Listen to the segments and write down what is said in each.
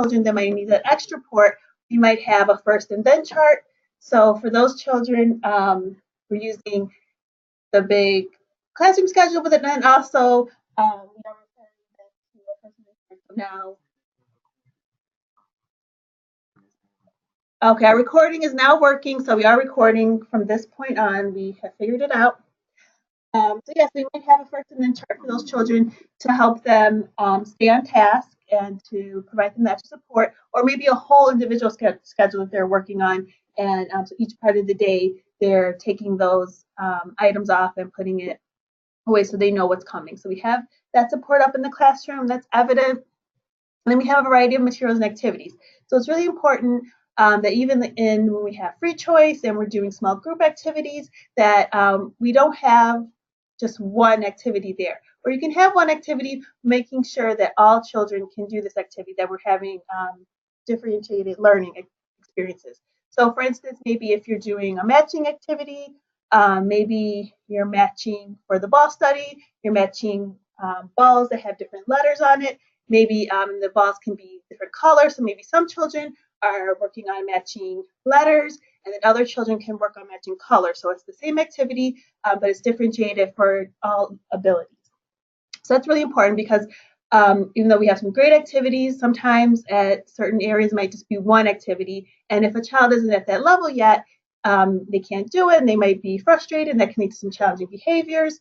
children that might need that extra support, we might have a first and then chart. So for those children, we're using the big classroom schedule, but then also we are referring them to a first and then chart. So now, okay, our recording is now working, so we are recording from this point on. We have figured it out. So yes, we might have a first and then chart for those children to help them stay on task and to provide them extra support, or maybe a whole individual schedule that they're working on, and so each part of the day they're taking those items off and putting it away so they know what's coming. So we have that support up in the classroom, that's evident. And then we have a variety of materials and activities. So it's really important that even when we have free choice and we're doing small group activities, that we don't have just one activity there. Or you can have one activity, making sure that all children can do this activity, that we're having differentiated learning experiences. So for instance, maybe if you're doing a matching activity, maybe you're matching for the ball study, you're matching balls that have different letters on it. Maybe the balls can be different colors. So maybe some children are working on matching letters, and then other children can work on matching colors. So it's the same activity, but it's differentiated for all abilities. So that's really important because even though we have some great activities, sometimes at certain areas might just be one activity. And if a child isn't at that level yet, they can't do it and they might be frustrated, and that can lead to some challenging behaviors.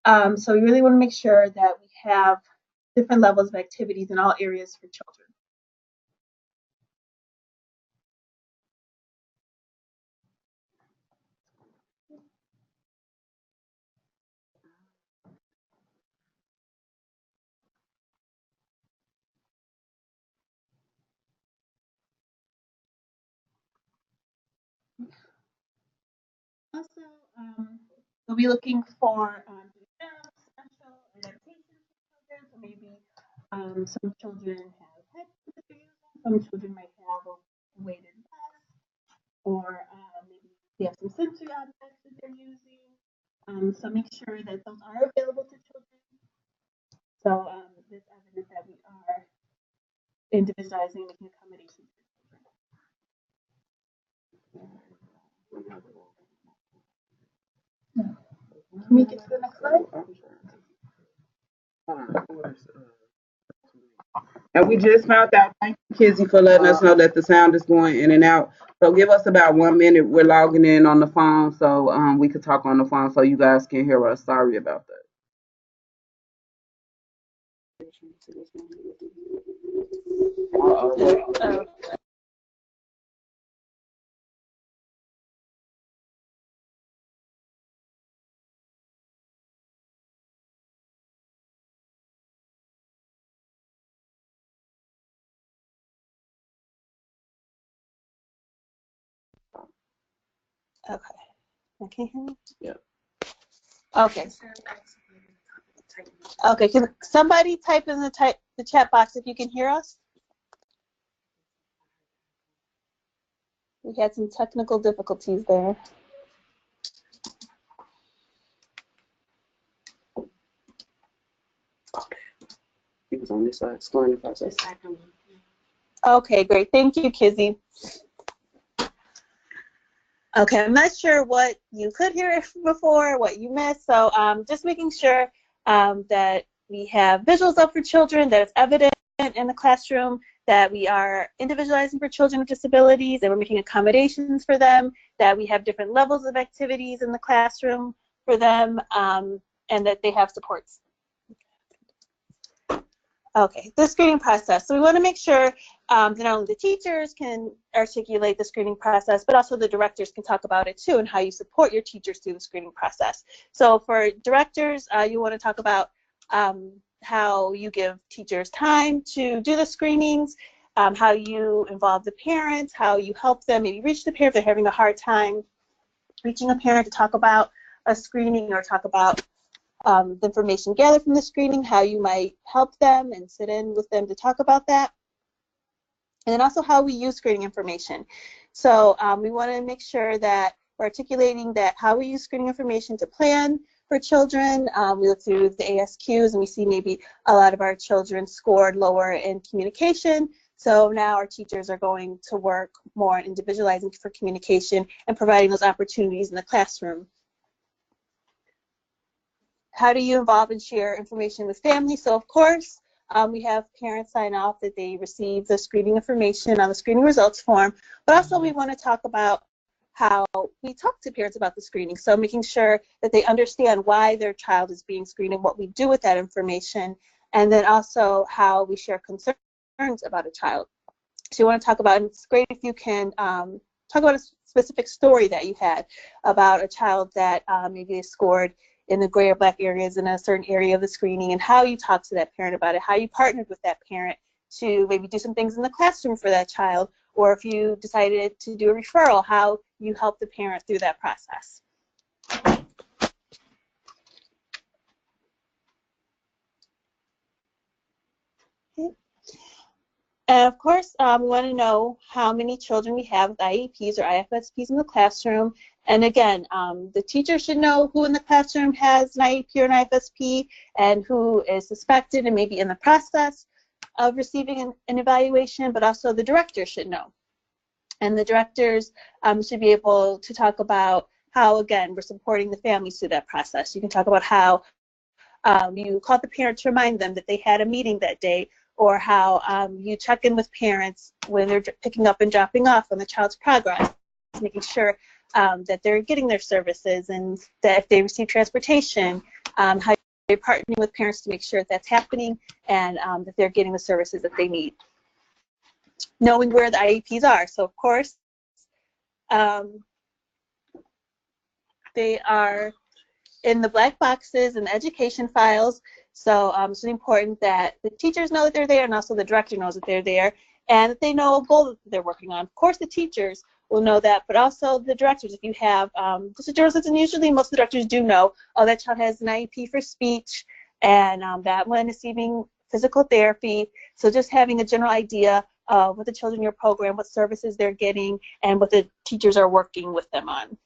So we really want to make sure that we have different levels of activities in all areas for children. Also, we'll be looking for special adaptations for children. So maybe some children have headsets that they're using, some children might have a weighted vest, or maybe they have some sensory objects that they're using. So make sure that those are available to children. So it's evident that we are individualizing, making accommodations for children. Can we get to the next slide? And we just found out, thank you, Kizzy, for letting us know that the sound is going in and out. So give us about 1 minute. We're logging in on the phone, so we could talk on the phone so you guys can hear us. Sorry about that. Okay. Can you hear me? Yeah. Okay. Okay. Can somebody type in the chat box if you can hear us? We had some technical difficulties there. He was on this side, scoring the process. Okay, great. Thank you, Kizzy. Okay, I'm not sure what you could hear before, what you missed, so just making sure that we have visuals up for children, that it's evident in the classroom, that we are individualizing for children with disabilities, that we're making accommodations for them, that we have different levels of activities in the classroom for them, and that they have supports. Okay, the screening process. So we want to make sure that not only the teachers can articulate the screening process, but also the directors can talk about it too, and how you support your teachers through the screening process. So for directors, you want to talk about how you give teachers time to do the screenings, how you involve the parents, how you help them maybe reach the parent if they're having a hard time reaching a parent to talk about a screening, or talk about the information gathered from the screening, how you might help them and sit in with them to talk about that. And then also how we use screening information. So we want to make sure that we're articulating that how we use screening information to plan for children. We look through the ASQs and we see maybe a lot of our children scored lower in communication. So now our teachers are going to work more on individualizing for communication and providing those opportunities in the classroom. How do you involve and share information with families? So of course, we have parents sign off that they receive the screening information on the screening results form, but also we want to talk about how we talk to parents about the screening. So making sure that they understand why their child is being screened and what we do with that information, and then also how we share concerns about a child. So you want to talk about, and it's great if you can talk about a specific story that you had about a child that maybe they scored in the gray or black areas in a certain area of the screening, and how you talk to that parent about it, how you partnered with that parent to maybe do some things in the classroom for that child, or if you decided to do a referral, how you help the parent through that process. Okay. And of course, we want to know how many children we have with IEPs or IFSPs in the classroom. And again, the teacher should know who in the classroom has an IEP or an IFSP and who is suspected and maybe in the process of receiving an evaluation, but also the director should know. And the directors should be able to talk about how, again, we're supporting the families through that process. You can talk about how you call the parent to remind them that they had a meeting that day, or how you check in with parents when they're picking up and dropping off on the child's progress, making sure that they're getting their services, and that if they receive transportation, how you're partnering with parents to make sure that that's happening, and that they're getting the services that they need. Knowing where the IEPs are. So of course, they are in the black boxes and education files. So it's really important that the teachers know that they're there, and also the director knows that they're there, and that they know a goal that they're working on. Of course, the teachers will know that, but also the directors. If you have just a journalist, and usually most of the directors do know, oh, that child has an IEP for speech, and that one is receiving physical therapy. So just having a general idea of what the children in your program, what services they're getting, and what the teachers are working with them on.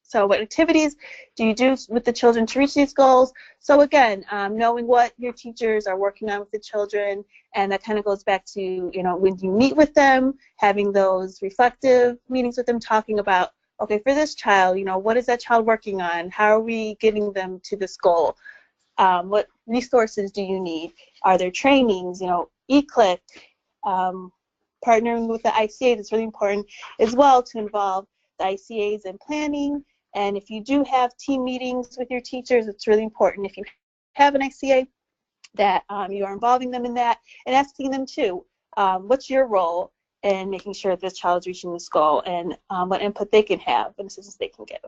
So what activities do you do with the children to reach these goals? So again, knowing what your teachers are working on with the children, and that kind of goes back to, you know, when you meet with them, having those reflective meetings with them, talking about, okay, for this child, you know, what is that child working on? How are we getting them to this goal? What resources do you need? Are there trainings, you know, eClick, partnering with the ICA, that's really important as well, to involve the ICAs in planning. And if you do have team meetings with your teachers, it's really important, if you have an ICA, that you are involving them in that, and asking them too, what's your role in making sure that this child is reaching this goal, and what input they can have and assistance they can give.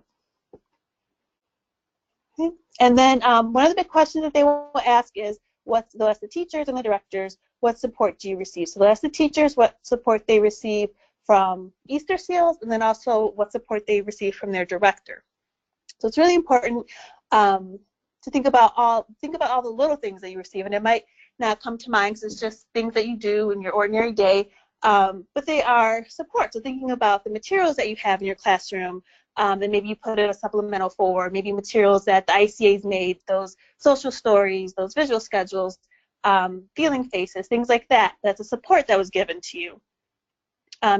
Okay. And then one of the big questions that they will ask is, they'll ask the teachers and the directors, what support do you receive? So they'll ask the teachers what support they receive from Easter Seals, and then also what support they receive from their director. So it's really important to think about all the little things that you receive, and it might not come to mind because it's just things that you do in your ordinary day, but they are support. So thinking about the materials that you have in your classroom, and maybe you put in a supplemental for, maybe materials that the ICA's made, those social stories, those visual schedules, feeling faces, things like that. That's a support that was given to you.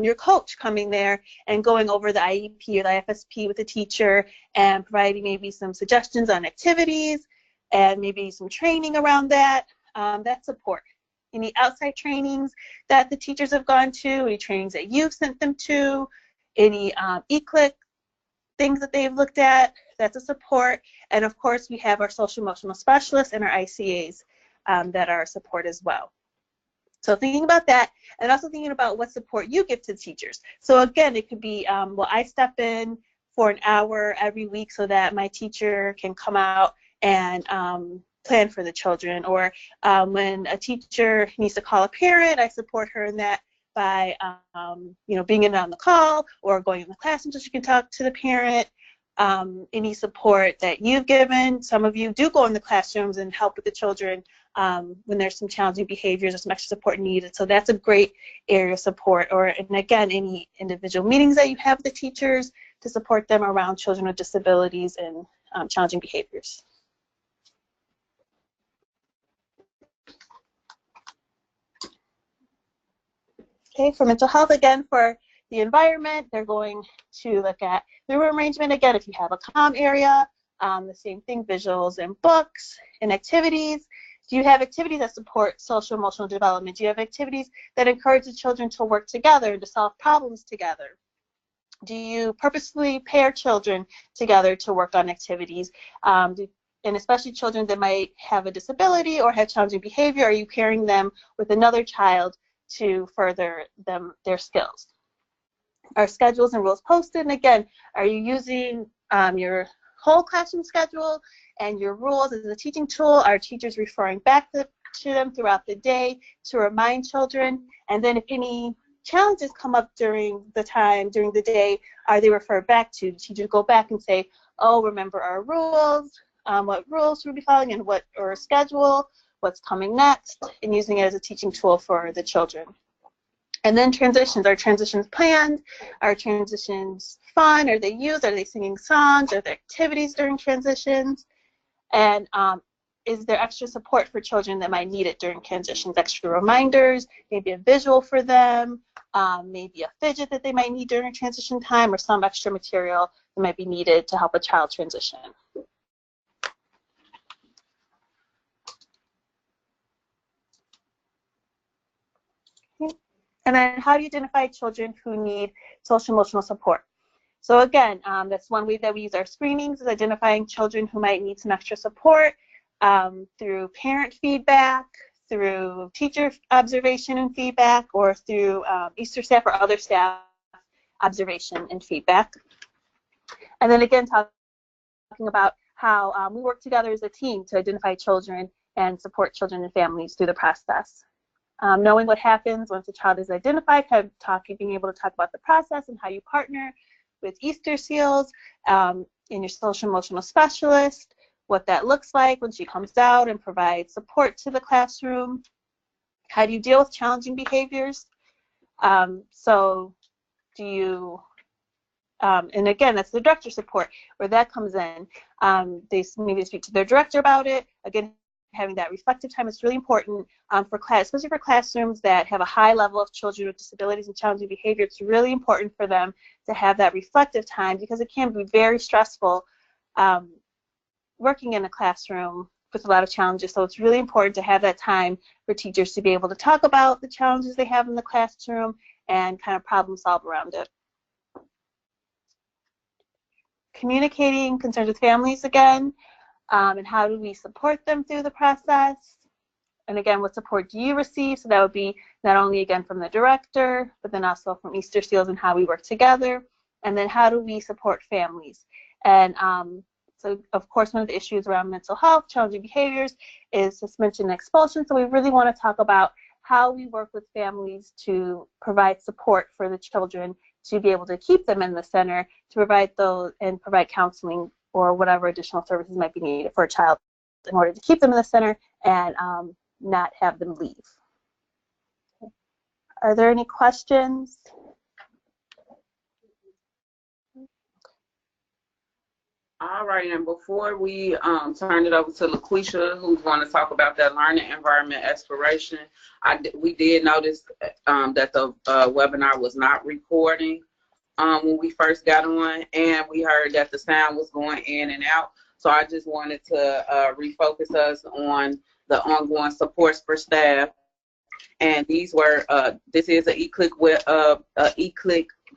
Your coach coming there and going over the IEP or the IFSP with the teacher and providing maybe some suggestions on activities and maybe some training around that, that's support. Any outside trainings that the teachers have gone to, any trainings that you've sent them to, any eClick things that they've looked at, that's a support. And of course, we have our social emotional specialists and our ICAs that are support as well. So thinking about that, and also thinking about what support you give to teachers. So again, it could be, well, I step in for an hour every week so that my teacher can come out and plan for the children. Or when a teacher needs to call a parent, I support her in that by, you know, being in on the call or going in the classroom so she can talk to the parent. Any support that you've given. Some of you do go in the classrooms and help with the children when there's some challenging behaviors or some extra support needed. So that's a great area of support. Or, and again, any individual meetings that you have with the teachers to support them around children with disabilities and challenging behaviors. Okay, for mental health, again, for the environment, they're going to look at the room arrangement. Again, if you have a calm area, the same thing, visuals and books and activities. Do you have activities that support social emotional development? Do you have activities that encourage the children to work together and to solve problems together? Do you purposely pair children together to work on activities? And especially children that might have a disability or have challenging behavior, are you pairing them with another child to further their skills? Are schedules and rules posted? And again, are you using your whole classroom schedule and your rules as a teaching tool? Are teachers referring back to them throughout the day to remind children? And then if any challenges come up during the day, are they referred back to? Teachers go back and say, oh, remember our rules, what rules we'll be following, and or schedule, what's coming next, and using it as a teaching tool for the children. And then transitions. Are transitions planned? Are transitions fun? Are they used? Are they singing songs? Are there activities during transitions? And is there extra support for children that might need it during transitions? Extra reminders, maybe a visual for them, maybe a fidget that they might need during transition time, or some extra material that might be needed to help a child transition. And then how do you identify children who need social emotional support? So again, that's one way that we use our screenings, is identifying children who might need some extra support through parent feedback, through teacher observation and feedback, or through Easter staff or other staff observation and feedback. And then again, talking about how we work together as a team to identify children and support children and families through the process. Knowing what happens once a child is identified, being able to talk about the process and how you partner with Easter Seals and your social emotional specialist, what that looks like when she comes out and provides support to the classroom. How do you deal with challenging behaviors? So do you, and again, that's the director support where that comes in. They maybe speak to their director about it. Again, having that reflective time is really important for especially for classrooms that have a high level of children with disabilities and challenging behavior. It's really important for them to have that reflective time, because it can be very stressful working in a classroom with a lot of challenges. So it's really important to have that time for teachers to be able to talk about the challenges they have in the classroom and kind of problem solve around it. Communicating concerns with families again, and how do we support them through the process? And again, what support do you receive? So that would be not only, again, from the director, but then also from Easter Seals and how we work together. And then how do we support families? And so, of course, one of the issues around mental health, challenging behaviors, is suspension and expulsion. So we really want to talk about how we work with families to provide support for the children, to be able to keep them in the center, to provide those and provide counseling or whatever additional services might be needed for a child in order to keep them in the center and not have them leave. Are there any questions? All right, and before we turn it over to LaQuisha, who's going to talk about that learning environment exploration, we did notice that the webinar was not recording when we first got on, and we heard that the sound was going in and out. So I just wanted to refocus us on the ongoing supports for staff. And these were, this is an eClick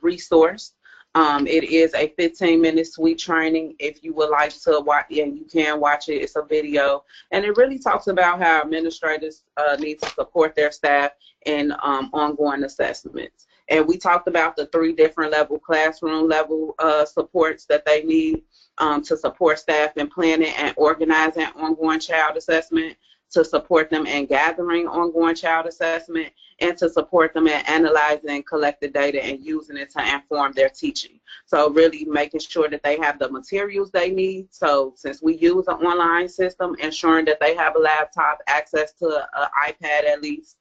resource. It is a 15-minute suite training. If you would like to watch, and you can watch it, it's a video. And it really talks about how administrators need to support their staff in ongoing assessments. And we talked about the 3 different classroom level supports that they need to support staff in planning and organizing ongoing child assessment, to support them in gathering ongoing child assessment, and to support them in analyzing collected data and using it to inform their teaching. So really making sure that they have the materials they need. So since we use an online system, ensuring that they have a laptop, access to an iPad at least,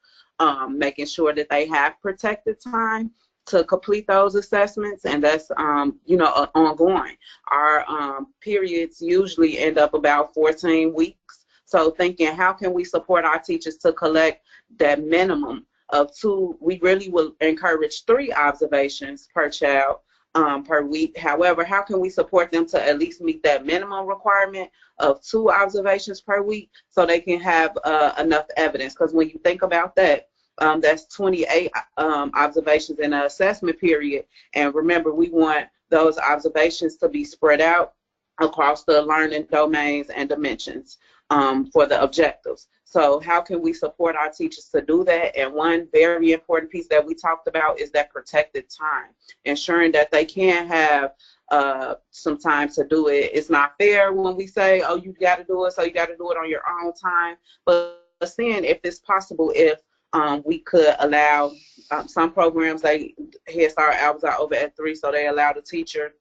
making sure that they have protected time to complete those assessments, and that's ongoing. Our periods usually end up about 14 weeks. So thinking, how can we support our teachers to collect that minimum of 2. We really will encourage 3 observations per child per week. However, how can we support them to at least meet that minimum requirement of 2 observations per week so they can have enough evidence? Because when you think about that, that's 28 observations in an assessment period. And remember, we want those observations to be spread out across the learning domains and dimensions for the objectives. So how can we support our teachers to do that? And one very important piece that we talked about is that protected time, ensuring that they can have some time to do it. It's not fair when we say, oh, you got to do it, so you got to do it on your own time. But seeing if it's possible, if we could allow some programs, like Head Start hours are over at 3, so they allow the teacher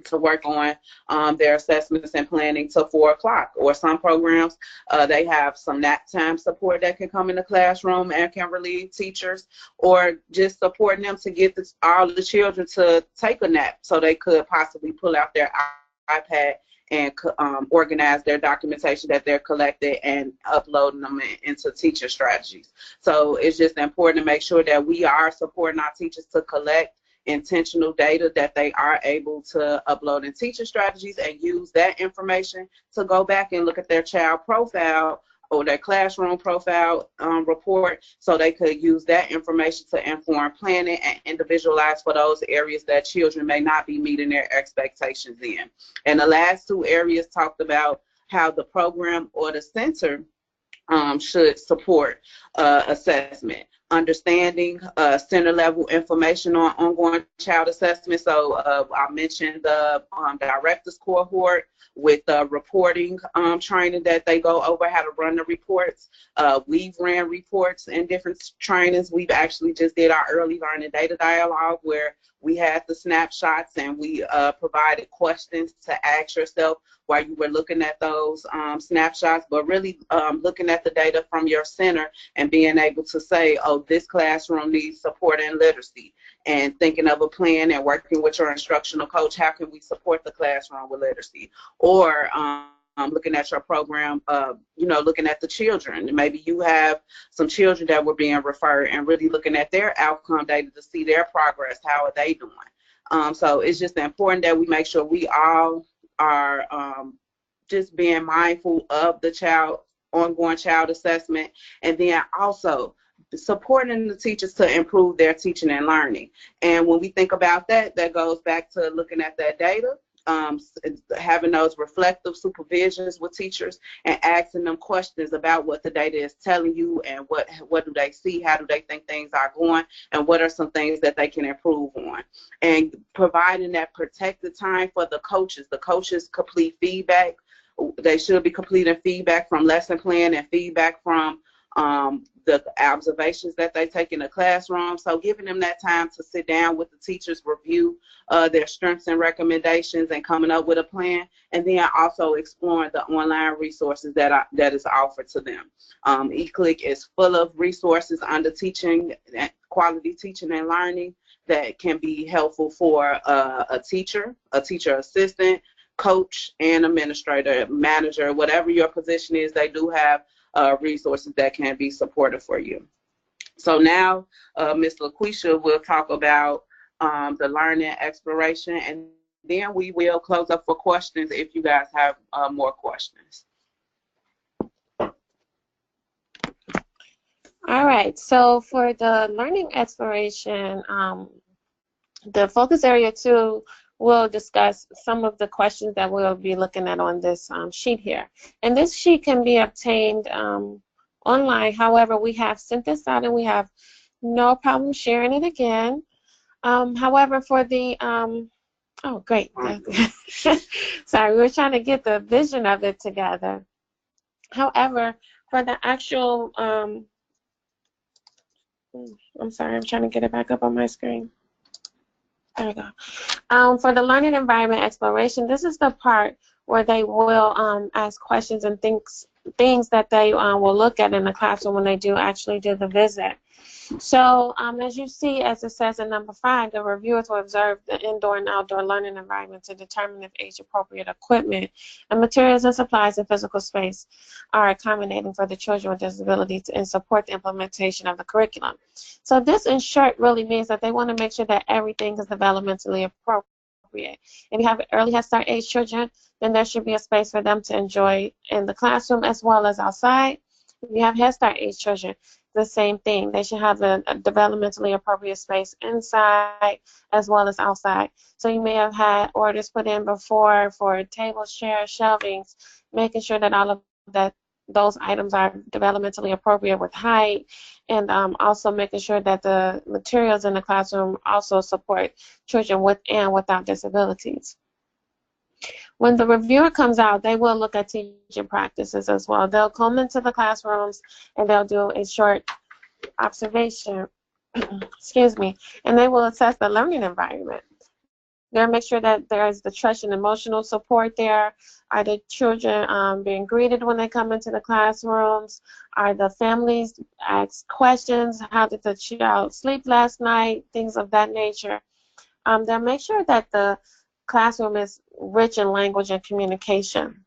to work on their assessments and planning till 4 o'clock. Or some programs, they have some nap time support that can come in the classroom and can relieve teachers, or just supporting them to get all the children to take a nap so they could possibly pull out their iPad and organize their documentation that they're collected and uploading them into teacher strategies. So it's just important to make sure that we are supporting our teachers to collect intentional data that they are able to upload in teacher strategies, and use that information to go back and look at their child profile or their classroom profile report, so they could use that information to inform planning and individualize for those areas that children may not be meeting their expectations in. And the last 2 areas talked about how the program or the center should support assessment. Understanding center level information on ongoing child assessment. So I mentioned the directors cohort with reporting training that they go over how to run the reports. We've ran reports in different trainings. We've actually just did our early learning data dialogue where we had the snapshots and we provided questions to ask yourself while you were looking at those snapshots, but really looking at the data from your center and being able to say, oh, this classroom needs support in literacy, and thinking of a plan and working with your instructional coach, how can we support the classroom with literacy? Or looking at your program, looking at the children. Maybe you have some children that were being referred and really looking at their outcome data to see their progress. How are they doing? So it's just important that we make sure we all are just being mindful of the ongoing child assessment, and then also supporting the teachers to improve their teaching and learning. And when we think about that, that goes back to looking at that data, having those reflective supervisions with teachers and asking them questions about what the data is telling you and what do they see, how do they think things are going, and what are some things that they can improve on. And providing that protected time for the coaches. The coaches complete feedback. They should be completing feedback from lesson plan and feedback from the observations that they take in the classroom. So giving them that time to sit down with the teachers, review their strengths and recommendations, and coming up with a plan, and then also exploring the online resources that is offered to them. eClick is full of resources under teaching, quality teaching and learning that can be helpful for a teacher assistant, coach, and administrator, manager, whatever your position is. They do have resources that can be supportive for you. So now Ms. LaQuisha will talk about the learning exploration, and then we will close up for questions if you guys have more questions. All right, so for the learning exploration, the focus area 2 will discuss some of the questions that we'll be looking at on this sheet here. And this sheet can be obtained online. However, we have sent this out and we have no problem sharing it again. However, for the, oh, great. Sorry, we were trying to get the vision of it together. However, for the actual, I'm sorry, I'm trying to get it back up on my screen. There we go. For the learning environment exploration, this is the part where they will ask questions and things that they will look at in the classroom when they do actually do the visit. So as you see, as it says in number 5, the reviewers will observe the indoor and outdoor learning environment to determine if age-appropriate equipment and materials and supplies in physical space are accommodating for the children with disabilities and support the implementation of the curriculum. So this, in short, really means that they want to make sure that everything is developmentally appropriate. If you have early Head Start age children, then there should be a space for them to enjoy in the classroom as well as outside. If you have Head Start age children, the same thing. They should have a developmentally appropriate space inside as well as outside. So you may have had orders put in before for tables, chairs, shelvings, making sure that all of those items are developmentally appropriate with height, and also making sure that the materials in the classroom also support children with and without disabilities. When the reviewer comes out, they will look at teaching practices as well. They'll come into the classrooms and they'll do a short observation, excuse me, and they will assess the learning environment. They'll make sure that there is the trust and emotional support there. Are the children being greeted when they come into the classrooms? Are the families asked questions? How did the child sleep last night? Things of that nature. They'll make sure that the classroom is rich in language and communication.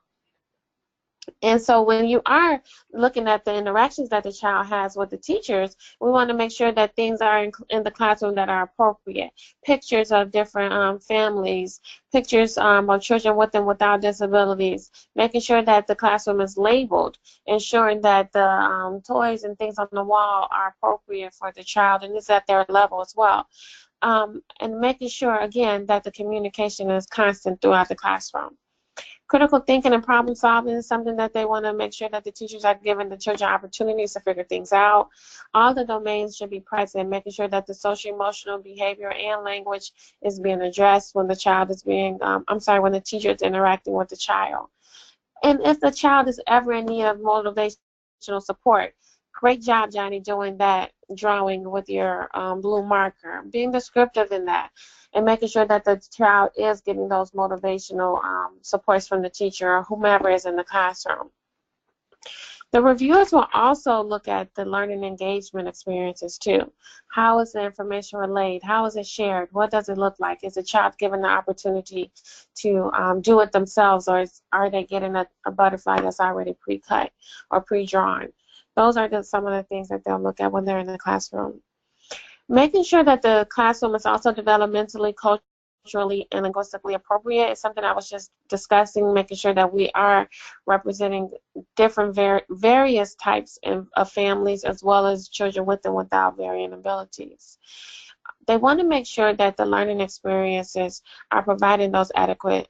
And so when you are looking at the interactions that the child has with the teachers, we want to make sure that things are in the classroom that are appropriate. Pictures of different families, pictures of children with and without disabilities, making sure that the classroom is labeled, ensuring that the toys and things on the wall are appropriate for the child and is at their level as well. And making sure, again, that the communication is constant throughout the classroom. Critical thinking and problem solving is something that they want to make sure that the teachers are giving the children opportunities to figure things out. All the domains should be present, making sure that the social, emotional, behavior, and language is being addressed when the child is being, when the teacher is interacting with the child. And if the child is ever in need of motivational support, great job, Johnny, doing that drawing with your blue marker. Being descriptive in that and making sure that the child is getting those motivational supports from the teacher or whomever is in the classroom. The reviewers will also look at the learning engagement experiences too. How is the information relayed? How is it shared? What does it look like? Is the child given the opportunity to do it themselves, or are they getting a butterfly that's already pre-cut or pre-drawn? Those are some of the things that they'll look at when they're in the classroom. Making sure that the classroom is also developmentally, culturally, and linguistically appropriate is something I was just discussing, making sure that we are representing different various types of families as well as children with and without varying abilities. They want to make sure that the learning experiences are providing those adequate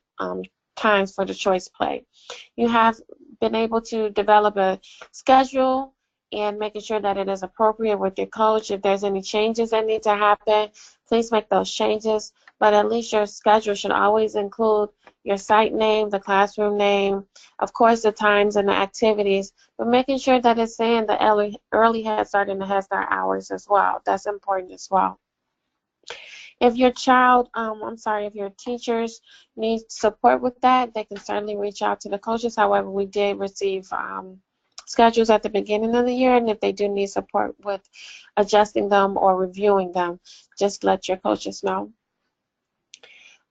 times for the choice play. You have been able to develop a schedule and making sure that it is appropriate with your coach. If there's any changes that need to happen, please make those changes. But at least your schedule should always include your site name, the classroom name, of course the times and the activities, but making sure that it's saying the early Head Start and the Head Start hours as well. That's important as well. If your child, if your teachers need support with that, they can certainly reach out to the coaches. However, we did receive schedules at the beginning of the year, and if they do need support with adjusting them or reviewing them, just let your coaches know.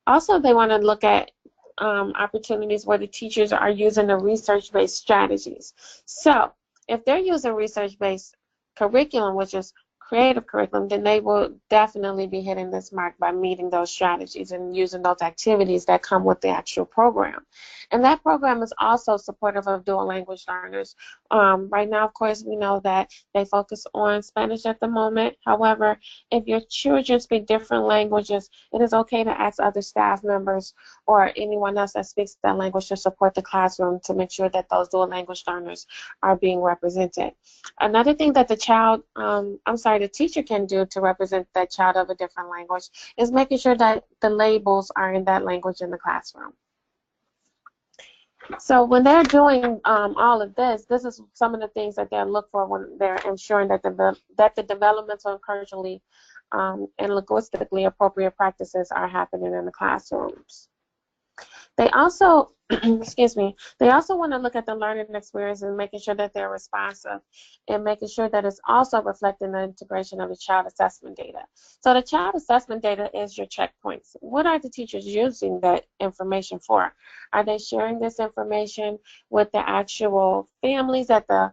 Also, they want to look at opportunities where the teachers are using the research-based strategies. So if they're using research-based curriculum, which is creative curriculum, then they will definitely be hitting this mark by meeting those strategies and using those activities that come with the actual program. And that program is also supportive of dual language learners. Right now, of course, we know that they focus on Spanish at the moment. However, if your children speak different languages, it is okay to ask other staff members or anyone else that speaks that language to support the classroom to make sure that those dual language learners are being represented. Another thing that the teacher can do to represent that child of a different language is making sure that the labels are in that language in the classroom. So when they're doing all of this is some of the things that they'll look for when they're ensuring that the developmental and culturally and linguistically appropriate practices are happening in the classrooms. They also, excuse me, they also want to look at the learning experience and making sure that they're responsive and making sure that it's also reflecting the integration of the child assessment data. So the child assessment data is your checkpoints. What are the teachers using that information for? Are they sharing this information with the actual families at the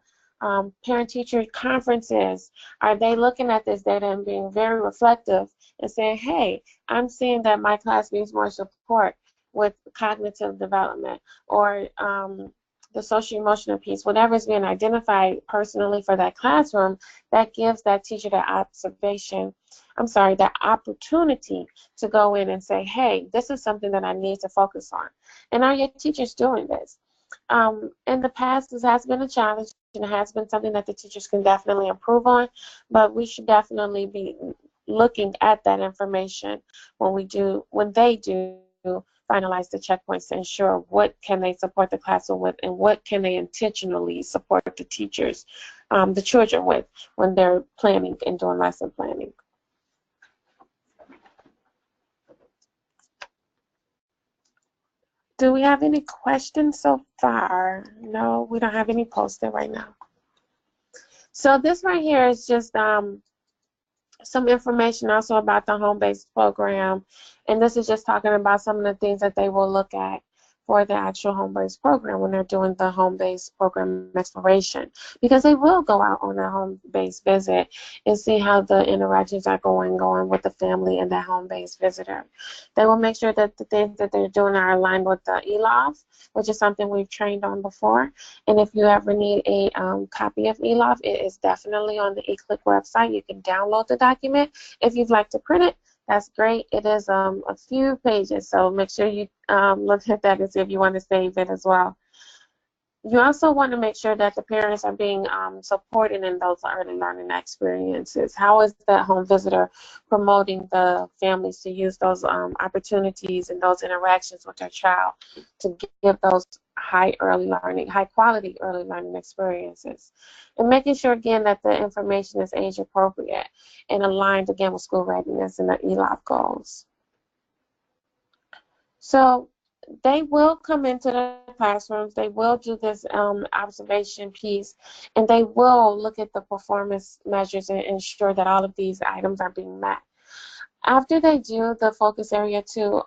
parent-teacher conferences? Are they looking at this data and being very reflective and saying, hey, I'm seeing that my class needs more support with cognitive development or the social emotional piece, whatever is being identified personally for that classroom, that gives that teacher that that opportunity to go in and say, hey, this is something that I need to focus on. And are your teachers doing this? In the past, this has been a challenge and it has been something that the teachers can definitely improve on, but we should definitely be looking at that information when they do finalize the checkpoints to ensure what can they support the classroom with and what can they intentionally support the teachers, the children with when they're planning and doing lesson planning. Do we have any questions so far? No, we don't have any posted right now. So this right here is just some information also about the home-based program, and this is just talking about some of the things that they will look at for the actual home-based program when they're doing the home-based program exploration, because they will go out on a home-based visit and see how the interactions are going with the family and the home-based visitor. They will make sure that the things that they're doing are aligned with the ELOF, which is something we've trained on before. And if you ever need a copy of ELOF, it is definitely on the eClick website. You can download the document. If you'd like to print it, that's great. It is a few pages, so make sure you look at that and see if you want to save it as well. You also want to make sure that the parents are being supported in those early learning experiences. How is that home visitor promoting the families to use those opportunities and those interactions with their child to give those high quality early learning experiences? And making sure, again, that the information is age appropriate and aligned, again, with school readiness and the ELOF goals. So they will come into the classrooms, they will do this observation piece, and they will look at the performance measures and ensure that all of these items are being met. After they do the focus area 2,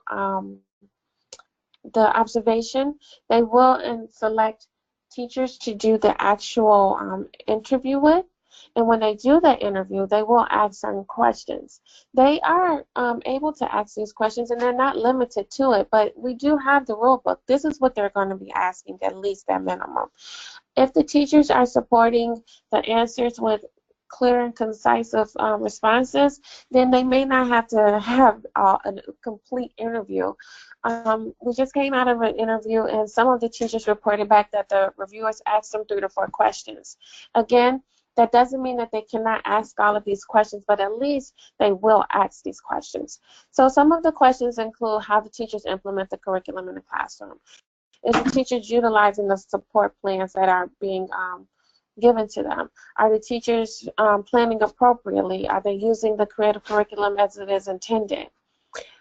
the observation, they will select teachers to do the actual interview with. And when they do that interview, they will ask certain questions. They are able to ask these questions, and they're not limited to it, but we do have the rule book. This is what they're going to be asking, at least at minimum. If the teachers are supporting the answers with clear and concise responses, then they may not have to have a complete interview. We just came out of an interview, and some of the teachers reported back that the reviewers asked them 3 to 4 questions. Again, that doesn't mean that they cannot ask all of these questions, but at least they will ask these questions. So some of the questions include how the teachers implement the curriculum in the classroom. Is the teachers utilizing the support plans that are being given to them? Are the teachers planning appropriately? Are they using the creative curriculum as it is intended?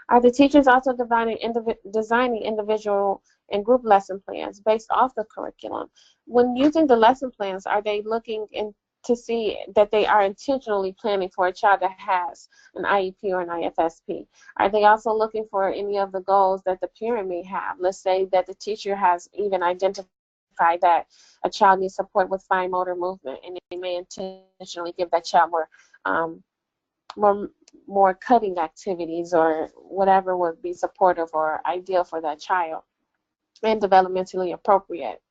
Are the teachers also designing individual and group lesson plans based off the curriculum? When using the lesson plans, are they looking to see that they are intentionally planning for a child that has an IEP or an IFSP? Are they also looking for any of the goals that the parent may have? Let's say that the teacher has even identified that a child needs support with fine motor movement, and they may intentionally give that child more cutting activities or whatever would be supportive or ideal for that child and developmentally appropriate.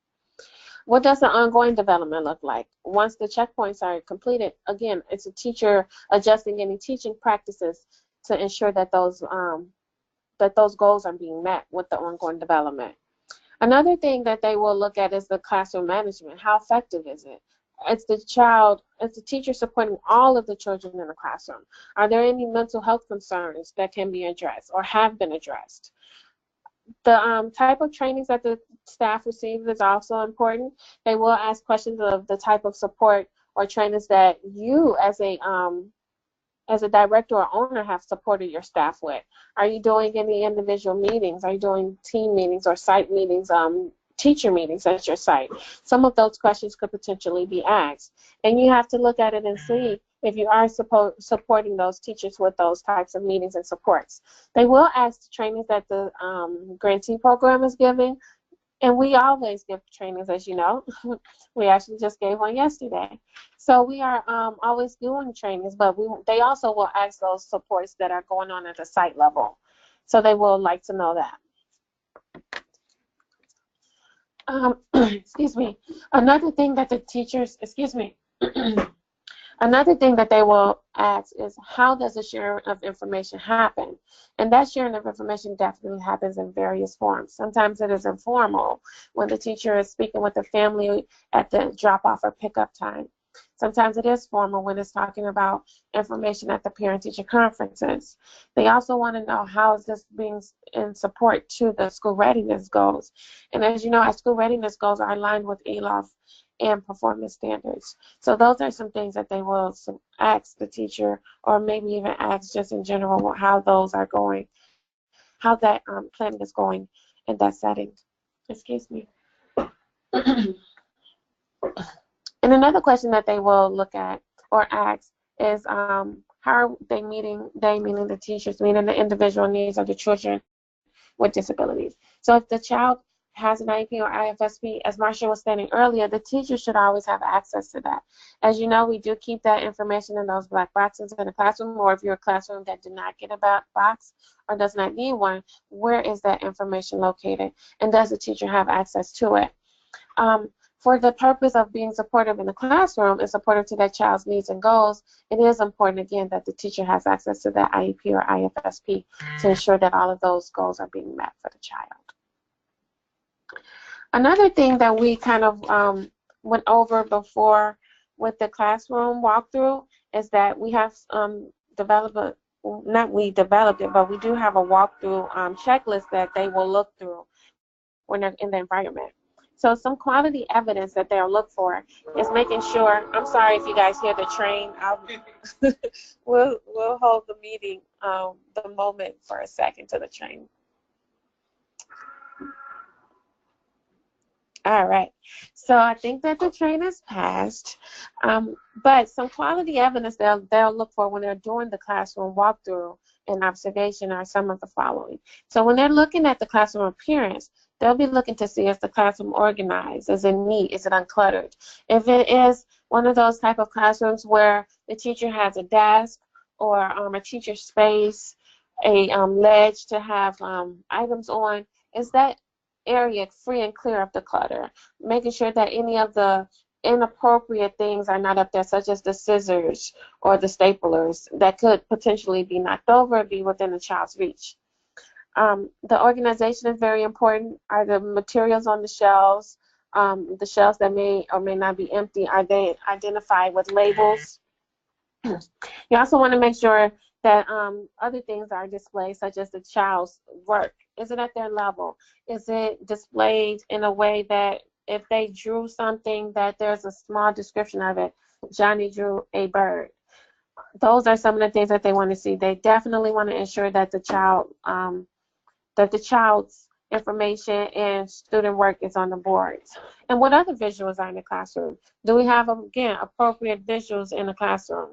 What does the ongoing development look like? Once the checkpoints are completed, again, it's a teacher adjusting any teaching practices to ensure that those goals are being met with the ongoing development. Another thing that they will look at is the classroom management. How effective is it? Is the teacher supporting all of the children in the classroom? Are there any mental health concerns that can be addressed or have been addressed? The type of trainings that the staff receive is also important. They will ask questions of the type of support or trainings that you as a as a director or owner, have supported your staff with? Are you doing any individual meetings? Are you doing team meetings or site meetings, teacher meetings at your site? Some of those questions could potentially be asked. And you have to look at it and see if you are supporting those teachers with those types of meetings and supports. They will ask the trainings that the grantee program is giving, and we always give trainings, as you know. We actually just gave one yesterday. So we are always doing trainings, but they also will ask those supports that are going on at the site level. So they will like to know that. Excuse me. Another thing that the teachers, another thing that they will ask is, how does the sharing of information happen? And that sharing of information definitely happens in various forms. Sometimes it is informal, when the teacher is speaking with the family at the drop-off or pickup time. Sometimes it is formal when it's talking about information at the parent-teacher conferences. They also want to know, how is this being in support to the school readiness goals? And as you know, our school readiness goals are aligned with ELOF and performance standards. So those are some things that they will ask the teacher, or maybe even ask just in general how those are going, how that planning is going in that setting. Excuse me. And another question that they will look at or ask is, how are they meeting the teachers, meeting the individual needs of the children with disabilities. So if the child has an IEP or IFSP, as Marsha was stating earlier, the teacher should always have access to that. As you know, we do keep that information in those black boxes in the classroom, or if you're a classroom that did not get a box or does not need one, where is that information located? And does the teacher have access to it? For the purpose of being supportive in the classroom and supportive to that child's needs and goals, it is important, again, that the teacher has access to that IEP or IFSP to ensure that all of those goals are being met for the child. Another thing that we kind of went over before with the classroom walkthrough is that we have developed not we developed it, but we do have a walkthrough checklist that they will look through when they're in the environment. So some quality evidence that they'll look for is making sure, I'm sorry if you guys hear the train, we'll hold the meeting, the moment for a second to the train. All right, so I think that the train has passed, but some quality evidence they'll look for when they're doing the classroom walkthrough and observation are some of the following. So when they're looking at the classroom appearance, they'll be looking to see, is the classroom organized? Is it neat? Is it uncluttered? If it is one of those type of classrooms where the teacher has a desk or a teacher space, a ledge to have items on, is that area free and clear of the clutter? Making sure that any of the inappropriate things are not up there, such as the scissors or the staplers that could potentially be knocked over, be within the child's reach. The organization is very important. Are the materials on the shelves that may or may not be empty, are they identified with labels? You also want to make sure that other things are displayed, such as the child's work. Is it at their level? Is it displayed in a way that if they drew something, that there's a small description of it? Johnny drew a bird. Those are some of the things that they want to see. They definitely want to ensure that the child's information and student work is on the boards. And what other visuals are in the classroom? Do we have, again, appropriate visuals in the classroom?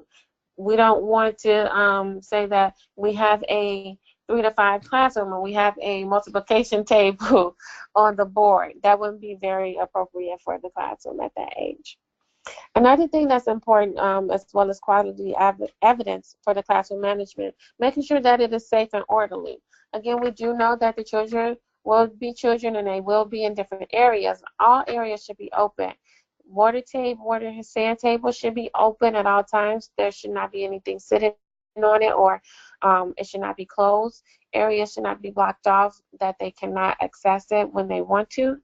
We don't want to say that we have a 3 to 5 classroom and we have a multiplication table on the board. That wouldn't be very appropriate for the classroom at that age. Another thing that's important, as well as quality evidence for the classroom management, making sure that it is safe and orderly. Again, we do know that the children will be children and they will be in different areas. All areas should be open. Water and sand table should be open at all times. There should not be anything sitting on it, or it should not be closed. Areas should not be blocked off that they cannot access it when they want to.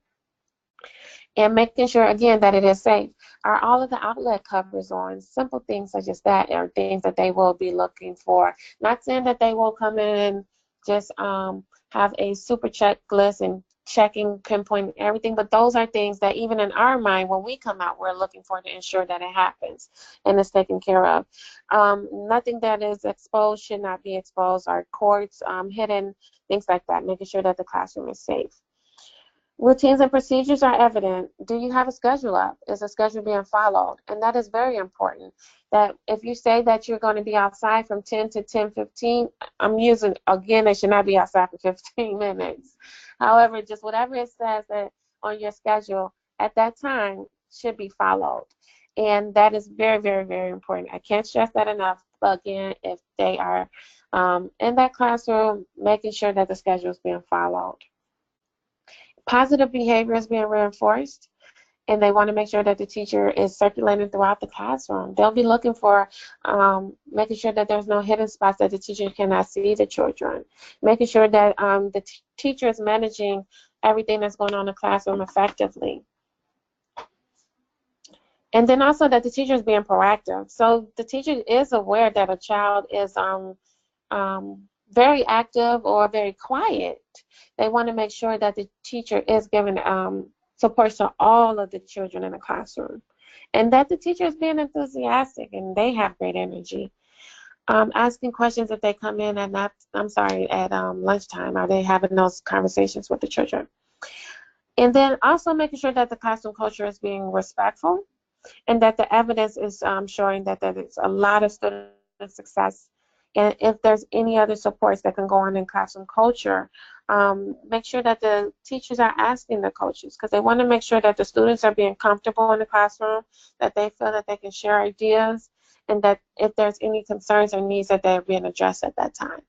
And making sure, again, that it is safe. Are all of the outlet covers on? Simple things such as that are things that they will be looking for. Not saying that they will come in and just have a super checklist and checking, pinpointing everything, but those are things that even in our mind, when we come out, we're looking for to ensure that it happens and is taken care of. Nothing that is exposed should not be exposed, or cords hidden, things like that, making sure that the classroom is safe. Routines and procedures are evident. Do you have a schedule up? Is the schedule being followed? And that is very important. That if you say that you're going to be outside from 10 to 10:15, I'm using, again, they should not be outside for 15 minutes. However, just whatever it says that on your schedule at that time should be followed. And that is very, very, very important. I can't stress that enough. But again, if they are in that classroom, making sure that the schedule is being followed. Positive behavior is being reinforced, and they want to make sure that the teacher is circulating throughout the classroom. They'll be looking for making sure that there's no hidden spots that the teacher cannot see the children, making sure that the teacher is managing everything that's going on in the classroom effectively. And then also that the teacher is being proactive. So the teacher is aware that a child is very active or very quiet. They want to make sure that the teacher is giving support to all of the children in the classroom, and that the teacher is being enthusiastic and they have great energy. Asking questions if they come in at lunchtime. Are they having those conversations with the children? And then also making sure that the classroom culture is being respectful, and that the evidence is showing that there is a lot of student success. And if there's any other supports that can go on in classroom culture, make sure that the teachers are asking the coaches, because they want to make sure that the students are being comfortable in the classroom, that they feel that they can share ideas, and that if there's any concerns or needs, that they're being addressed at that time.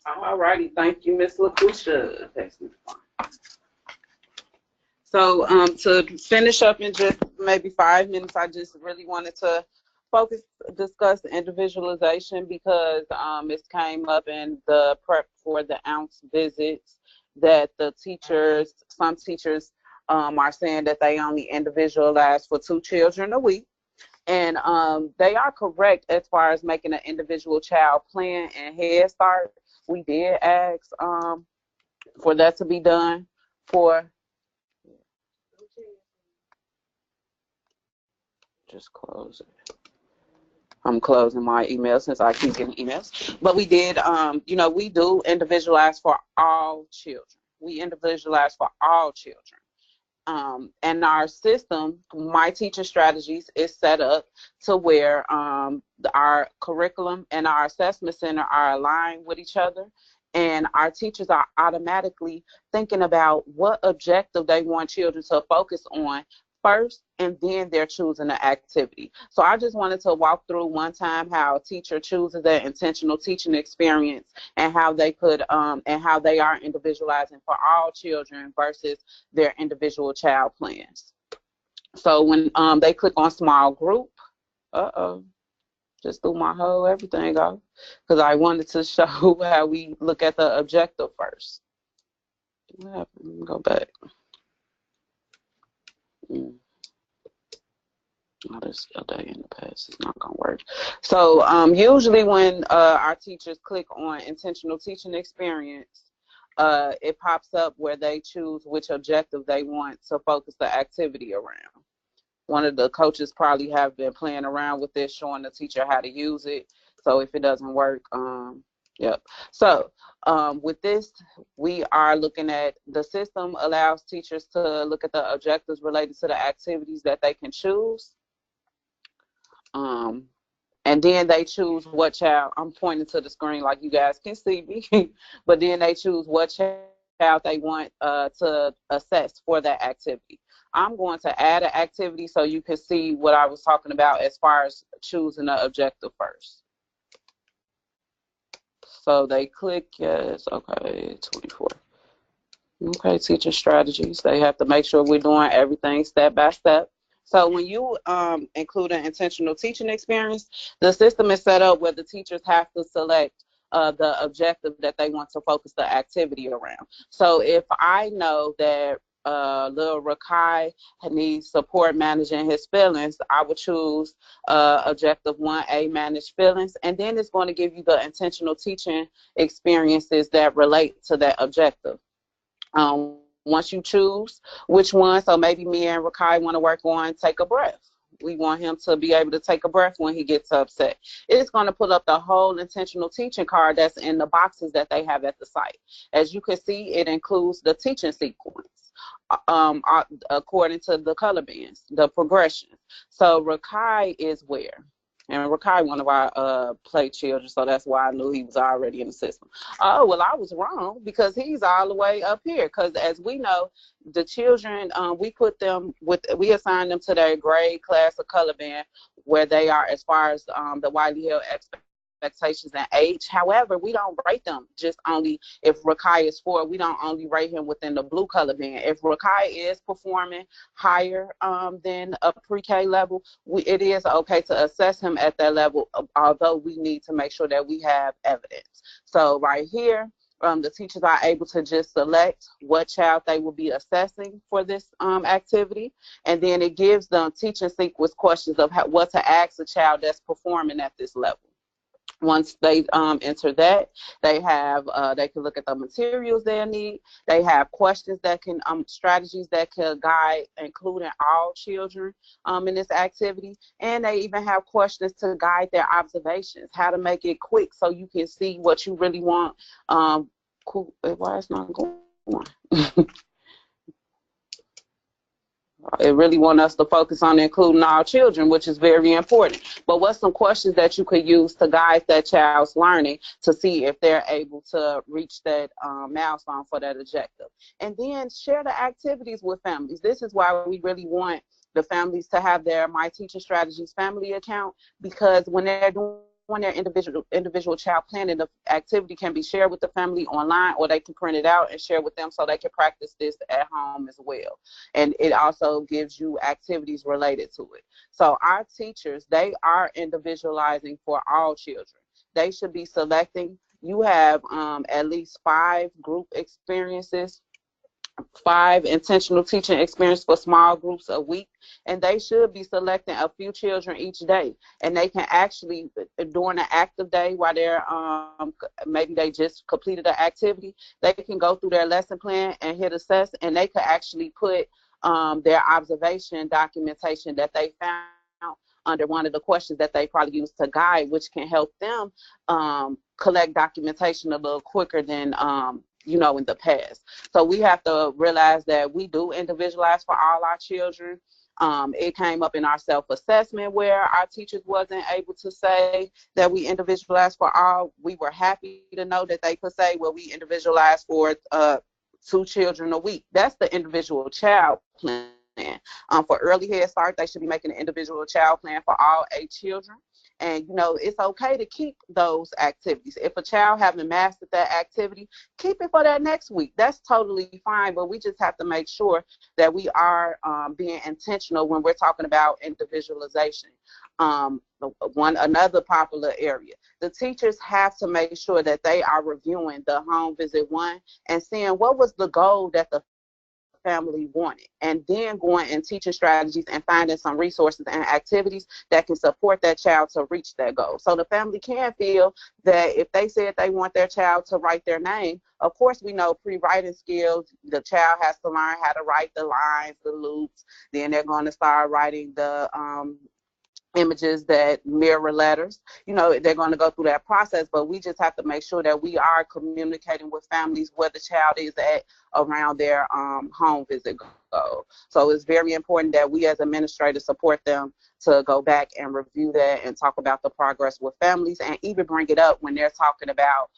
All righty, thank you, Ms. LaQuisha. So to finish up in just maybe 5 minutes, I just really wanted to discuss individualization, because it came up in the prep for the ounce visits that some teachers are saying that they only individualize for 2 children a week. And they are correct as far as making an individual child plan and Head Start. We did ask for that to be done for. Just close it. I'm closing my email since I keep getting emails. But we did, we do individualize for all children. We individualize for all children. And our system, My Teaching Strategies, is set up to where our curriculum and our assessment center are aligned with each other. And our teachers are automatically thinking about what objective they want children to focus on first, and then they're choosing the activity. So I just wanted to walk through one time how a teacher chooses their intentional teaching experience, and how they could and how they are individualizing for all children versus their individual child plans. So when they click on small group, just threw my whole everything off, because I wanted to show how we look at the objective first. What happened? Let me go back. Oh, this a day in the past is not gonna work. So usually when our teachers click on intentional teaching experience, it pops up where they choose which objective they want to focus the activity around. One of the coaches probably have been playing around with this, showing the teacher how to use it. So if it doesn't work, yep. So with this, we are looking at the system allows teachers to look at the objectives related to the activities that they can choose. And then they choose what child, I'm pointing to the screen like you guys can see me, but then they choose what child they want to assess for that activity. I'm going to add an activity so you can see what I was talking about as far as choosing the objective first. So they click yes, okay, 24. Okay, teacher strategies. They have to make sure we're doing everything step by step. So when you include an intentional teaching experience, the system is set up where the teachers have to select the objective that they want to focus the activity around. So if I know that little Rakai needs support managing his feelings, I would choose objective 1A, manage feelings, and then it's going to give you the intentional teaching experiences that relate to that objective. Once you choose which one, so maybe me and Rakai want to work on take a breath. We want him to be able to take a breath when he gets upset. It's going to pull up the whole intentional teaching card that's in the boxes that they have at the site. As you can see, it includes the teaching sequence according to the color bands, the progression. So Rakai is where? And Rakai, one of our play children, so that's why I knew he was already in the system. Oh, well, I was wrong because he's all the way up here. Because as we know, the children, we assign them to their grade, class, or color band where they are as far as the widely held expectations and age. However, we don't rate them just only if Rakai is 4. We don't only rate him within the blue color band. If Rakai is performing higher than a pre-K level, it is okay to assess him at that level, although we need to make sure that we have evidence. So right here, the teachers are able to just select what child they will be assessing for this activity, and then it gives them teaching sequence questions of what to ask a child that's performing at this level. Once they enter that, they can look at the materials they need. They have questions that can strategies that can guide, including all children in this activity, and they even have questions to guide their observations, how to make it quick so you can see what you really want. Cool. Why it's not going on? It really want us to focus on including all children, which is very important. But what's some questions that you could use to guide that child's learning to see if they're able to reach that milestone for that objective? And then share the activities with families. This is why we really want the families to have their My Teaching Strategies family account, because when they're doing their individual child planning, the activity can be shared with the family online, or they can print it out and share with them so they can practice this at home as well. And it also gives you activities related to it. So our teachers, they are individualizing for all children. They should be selecting. You have at least 5 group experiences, 5 intentional teaching experiences for small groups a week, and they should be selecting a few children each day. And they can actually, during an active day while they're maybe they just completed an activity, they can go through their lesson plan and hit assess, and they could actually put their observation documentation that they found under one of the questions that they probably use to guide, which can help them collect documentation a little quicker than in the past. So we have to realize that we do individualize for all our children. It came up in our self-assessment where our teachers wasn't able to say that we individualized for all. We were happy to know that they could say, well, we individualized for 2 children a week. That's the individual child plan. For early Head Start, they should be making an individual child plan for all 8 children. And, it's okay to keep those activities. If a child haven't mastered that activity, keep it for that next week. That's totally fine, but we just have to make sure that we are being intentional when we're talking about individualization. Another popular area, the teachers have to make sure that they are reviewing the home visit 1 and seeing what was the goal that the family wanted, and then going and teaching strategies and finding some resources and activities that can support that child to reach that goal. So the family can feel that if they said they want their child to write their name, of course we know pre-writing skills, the child has to learn how to write the lines, the loops, then they're going to start writing the images that mirror letters. They're going to go through that process, but we just have to make sure that we are communicating with families where the child is at around their home visit goal. So it's very important that we as administrators support them to go back and review that and talk about the progress with families, and even bring it up when they're talking about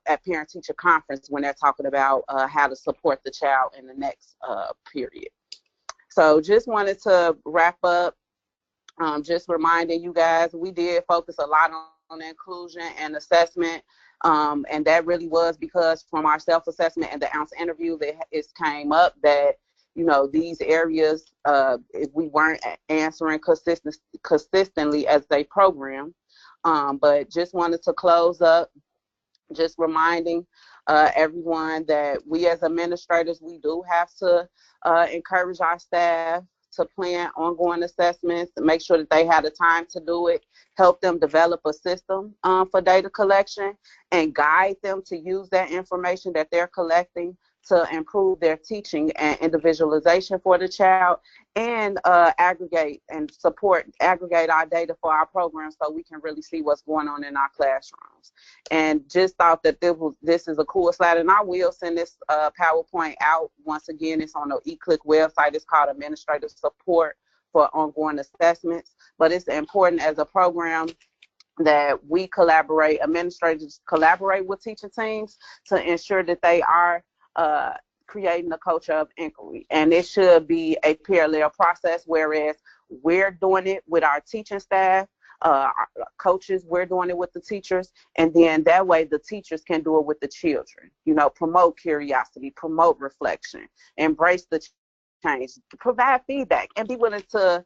at parent-teacher conference, when they're talking about how to support the child in the next period. So just wanted to wrap up. Just reminding you guys, we did focus a lot on inclusion and assessment, and that really was because from our self-assessment and the ounce interview, it came up that these areas, if we weren't answering consistently as they program. But just wanted to close up, just reminding everyone that we as administrators, we do have to encourage our staff to plan ongoing assessments, to make sure that they have the time to do it, help them develop a system for data collection, and guide them to use that information that they're collecting to improve their teaching and individualization for the child, and aggregate our data for our program so we can really see what's going on in our classrooms. And just thought that this is a cool slide, and I will send this PowerPoint out. Once again, it's on the eClick website. It's called Administrative Support for Ongoing Assessments. But it's important as a program that we administrators collaborate with teaching teams to ensure that they are creating a culture of inquiry. And it should be a parallel process, whereas we're doing it with our teaching staff, our coaches, we're doing it with the teachers, and then that way the teachers can do it with the children. Promote curiosity, promote reflection, embrace the change, provide feedback, and be willing to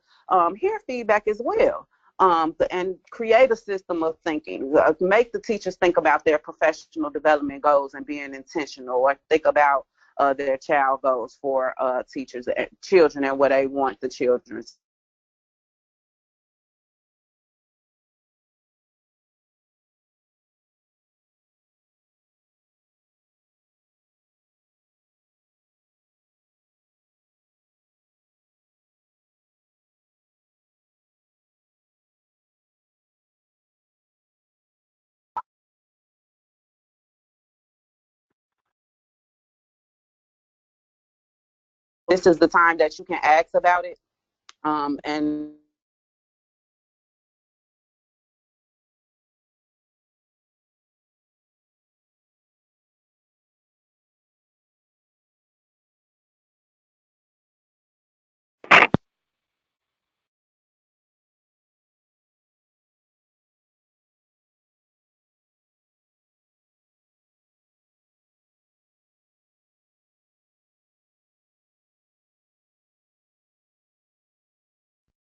hear feedback as well. And create a system of thinking. Make the teachers think about their professional development goals and being intentional, or think about their child goals for children and what they want the children. This is the time that you can ask about it. And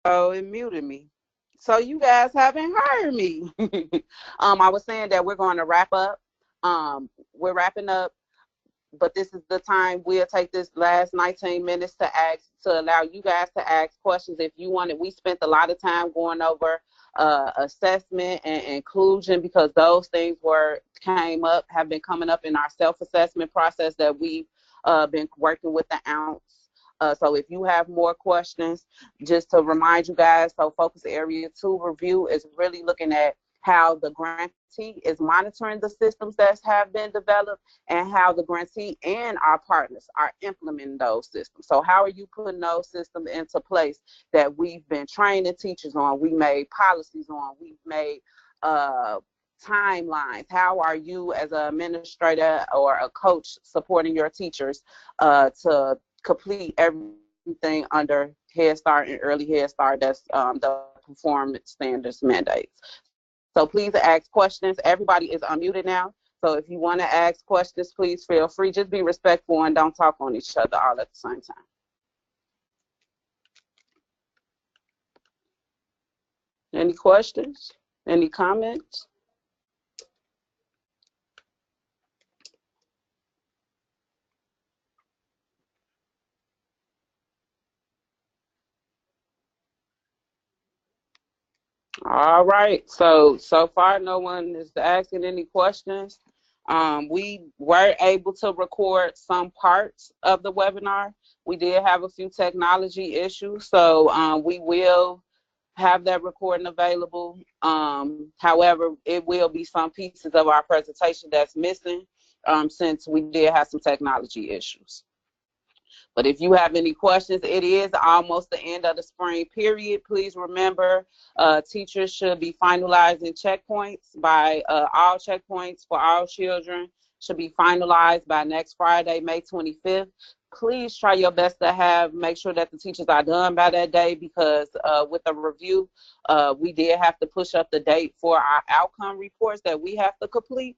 oh, it muted me. So you guys haven't heard me. I was saying that we're going to wrap up. We're wrapping up, but this is the time. We'll take this last 19 minutes to allow you guys to ask questions if you want it. We spent a lot of time going over assessment and inclusion, because those things have been coming up in our self-assessment process that we've been working with the ounce. So if you have more questions, just to remind you guys, so focus area 2 review is really looking at how the grantee is monitoring the systems that have been developed, and how the grantee and our partners are implementing those systems. So how are you putting those systems into place that we've been training teachers on, we made policies on, we've made timelines? How are you as an administrator or a coach supporting your teachers to complete everything under Head Start and Early Head Start? That's the performance standards mandates. So please ask questions. Everybody is unmuted now. So if you want to ask questions, please feel free. Just be respectful and don't talk on each other all at the same time. Any questions? Any comments? All right. So far, no one is asking any questions. We were able to record some parts of the webinar. We did have a few technology issues, so we will have that recording available. However, it will be some pieces of our presentation that's missing, since we did have some technology issues. But if you have any questions, it is almost the end of the spring period. Please remember, teachers should be finalizing checkpoints by all checkpoints for all children should be finalized by next Friday, May 25th. Please try your best to make sure that the teachers are done by that day, because with the review, we did have to push up the date for our outcome reports that we have to complete.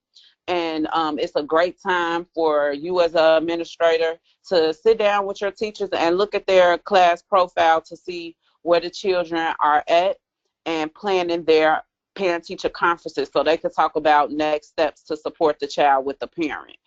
And it's a great time for you as an administrator to sit down with your teachers and look at their class profile to see where the children are at, and planning their parent-teacher conferences so they can talk about next steps to support the child with the parent.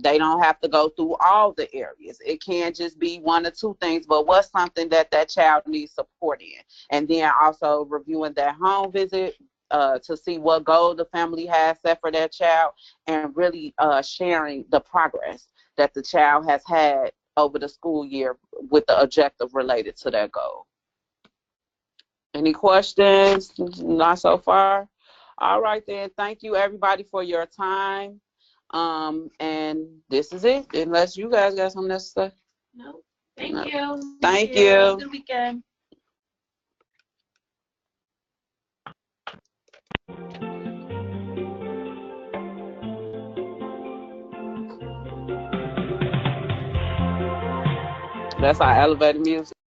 They don't have to go through all the areas. It can just be one or two things, but what's something that child needs support in? And then also reviewing their home visit to see what goal the family has set for their child, and really sharing the progress that the child has had over the school year with the objective related to that goal. Any questions? Not so far? All right then. Thank you everybody for your time. And this is it. Unless you guys got something else to say. No. Thank you. Thank you. Good weekend. That's our elevator music.